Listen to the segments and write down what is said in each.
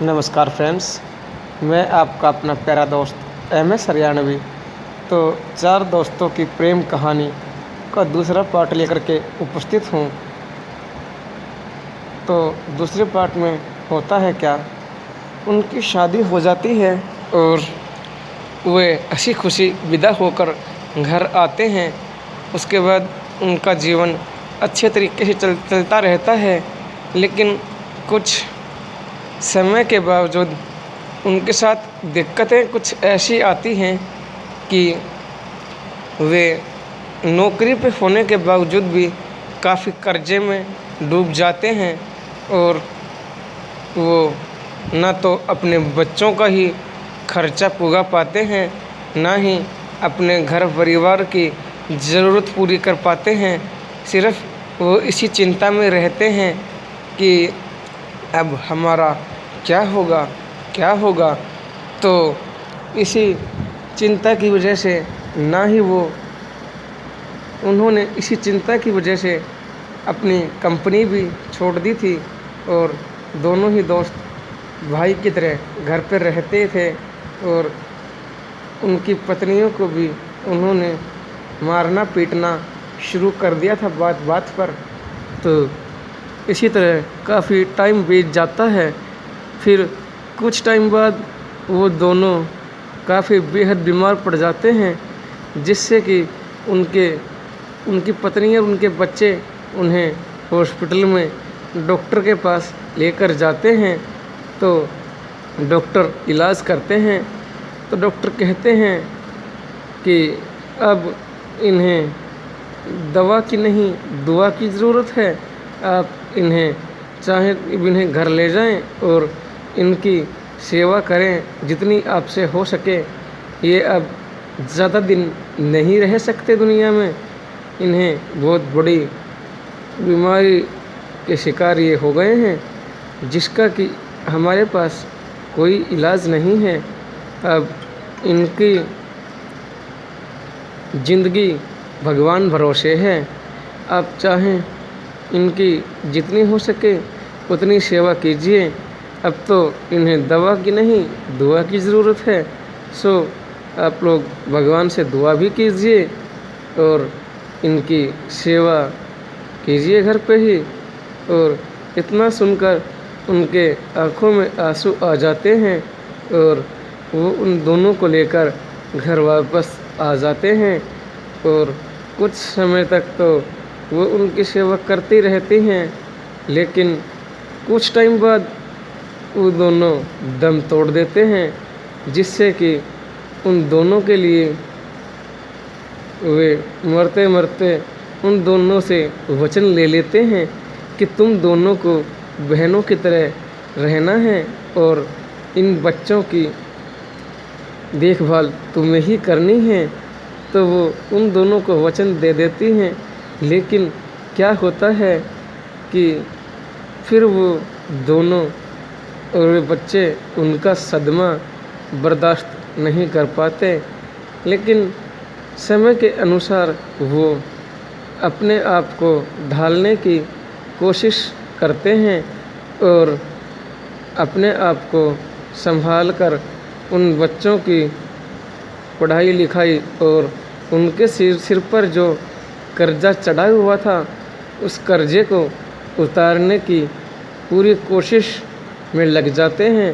नमस्कार फ्रेंड्स, मैं आपका अपना प्यारा दोस्त MS हरियाणवी। तो 4 दोस्तों की प्रेम कहानी का दूसरा पार्ट लेकर के उपस्थित हूँ। तो दूसरे पार्ट में होता है क्या, उनकी शादी हो जाती है और वे हंसी खुशी विदा होकर घर आते हैं। उसके बाद उनका जीवन अच्छे तरीके से चलता रहता है, लेकिन कुछ समय के बावजूद उनके साथ दिक्कतें कुछ ऐसी आती हैं कि वे नौकरी पे होने के बावजूद भी काफ़ी कर्जे में डूब जाते हैं और वो ना तो अपने बच्चों का ही खर्चा पूरा पाते हैं, ना ही अपने घर परिवार की ज़रूरत पूरी कर पाते हैं। सिर्फ़ वो इसी चिंता में रहते हैं कि अब हमारा क्या होगा। तो इसी चिंता की वजह से उन्होंने इसी चिंता की वजह से अपनी कंपनी भी छोड़ दी थी और दोनों ही दोस्त भाई की तरह घर पर रहते थे और उनकी पत्नियों को भी उन्होंने मारना पीटना शुरू कर दिया था बात बात पर। तो इसी तरह काफ़ी टाइम बीत जाता है। फिर कुछ टाइम बाद वो दोनों काफ़ी बेहद बीमार पड़ जाते हैं, जिससे कि उनकी पत्नी और उनके बच्चे उन्हें हॉस्पिटल में डॉक्टर के पास लेकर जाते हैं। तो डॉक्टर इलाज करते हैं तो डॉक्टर कहते हैं कि अब इन्हें दवा की नहीं दुआ की ज़रूरत है। आप इन्हें घर ले जाएं और इनकी सेवा करें जितनी आपसे हो सके। ये अब ज़्यादा दिन नहीं रह सकते दुनिया में। इन्हें बहुत बड़ी बीमारी के शिकार ये हो गए हैं, जिसका कि हमारे पास कोई इलाज नहीं है। अब इनकी ज़िंदगी भगवान भरोसे है। आप चाहें इनकी जितनी हो सके उतनी सेवा कीजिए। अब तो इन्हें दवा की नहीं दुआ की ज़रूरत है। सो आप लोग भगवान से दुआ भी कीजिए और इनकी सेवा कीजिए घर पे ही। और इतना सुनकर उनके आँखों में आंसू आ जाते हैं और वो उन दोनों को लेकर घर वापस आ जाते हैं और कुछ समय तक तो वो उनकी सेवा करती रहती हैं। लेकिन कुछ टाइम बाद वो दोनों दम तोड़ देते हैं, जिससे कि उन दोनों के लिए वे मरते मरते उन दोनों से वचन ले लेते हैं कि तुम दोनों को बहनों की तरह रहना है और इन बच्चों की देखभाल तुम्हें ही करनी है। तो वो उन दोनों को वचन दे देती हैं। लेकिन क्या होता है कि फिर वो दोनों और वे बच्चे उनका सदमा बर्दाश्त नहीं कर पाते। लेकिन समय के अनुसार वो अपने आप को ढालने की कोशिश करते हैं और अपने आप को संभाल कर उन बच्चों की पढ़ाई लिखाई और उनके सिर पर जो कर्जा चढ़ा हुआ था उस कर्जे को उतारने की पूरी कोशिश में लग जाते हैं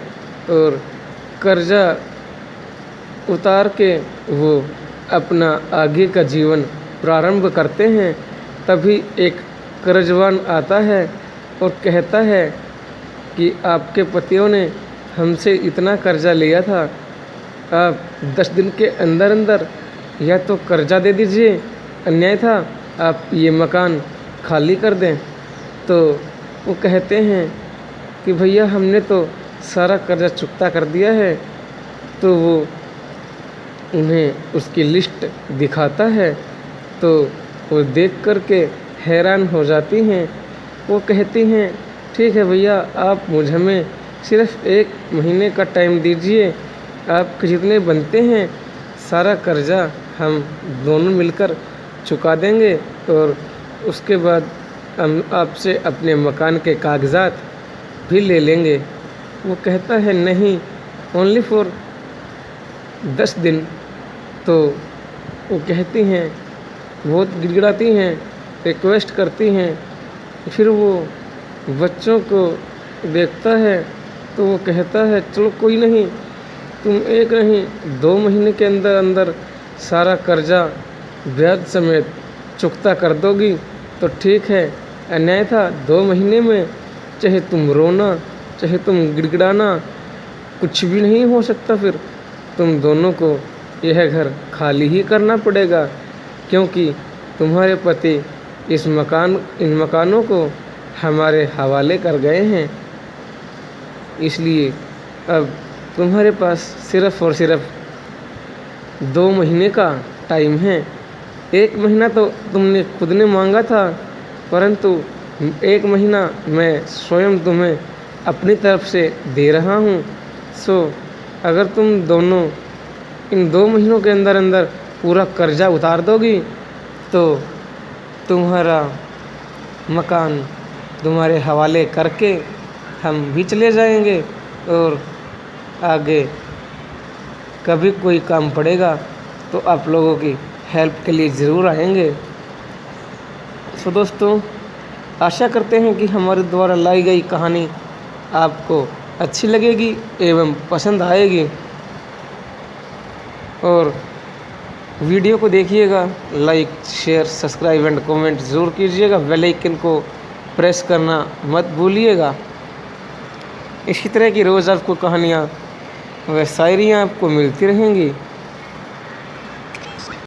और कर्जा उतार के वो अपना आगे का जीवन प्रारंभ करते हैं। तभी एक कर्जवान आता है और कहता है कि आपके पतियों ने हमसे इतना कर्जा लिया था, आप 10 दिन के अंदर अंदर या तो कर्जा दे दीजिए, अन्याय था आप ये मकान खाली कर दें। तो वो कहते हैं कि भैया हमने तो सारा कर्जा चुकता कर दिया है। तो वो उन्हें उसकी लिस्ट दिखाता है तो वो देख कर के हैरान हो जाती हैं। वो कहती हैं ठीक है भैया, आप हमें सिर्फ़ 1 महीने का टाइम दीजिए, आपके जितने बनते हैं सारा कर्जा हम दोनों मिलकर चुका देंगे और उसके बाद हम आपसे अपने मकान के कागज़ात भी ले लेंगे। वो कहता है नहीं, ओनली फॉर 10 दिन। तो वो कहती हैं, बहुत गिड़गिड़ाती हैं, रिक्वेस्ट करती हैं। फिर वो बच्चों को देखता है तो वो कहता है चलो कोई नहीं, तुम 1 नहीं 2 महीने के अंदर अंदर सारा कर्जा ब्याज समेत चुकता कर दोगी तो ठीक है, अन्यथा 2 महीने में चाहे तुम रोना चाहे तुम गिड़गिड़ाना कुछ भी नहीं हो सकता। फिर तुम दोनों को यह घर खाली ही करना पड़ेगा, क्योंकि तुम्हारे पति इन मकानों को हमारे हवाले कर गए हैं। इसलिए अब तुम्हारे पास सिर्फ़ और सिर्फ 2 महीने का टाइम है। 1 महीना तो तुमने खुद ने मांगा था, परंतु 1 महीना मैं स्वयं तुम्हें अपनी तरफ से दे रहा हूँ। सो अगर तुम दोनों इन 2 महीनों के अंदर अंदर पूरा कर्जा उतार दोगी तो तुम्हारा मकान तुम्हारे हवाले करके हम भी चले जाएंगे, और आगे कभी कोई काम पड़ेगा तो आप लोगों की हेल्प के लिए ज़रूर आएंगे। सो दोस्तों, आशा करते हैं कि हमारे द्वारा लाई गई कहानी आपको अच्छी लगेगी एवं पसंद आएगी। और वीडियो को देखिएगा, like share subscribe and comment ज़रूर कीजिएगा, बेल आइकन को प्रेस करना मत भूलिएगा। इसी तरह की रोज़ आपको कहानियाँ व शायरियाँ आपको मिलती रहेंगी।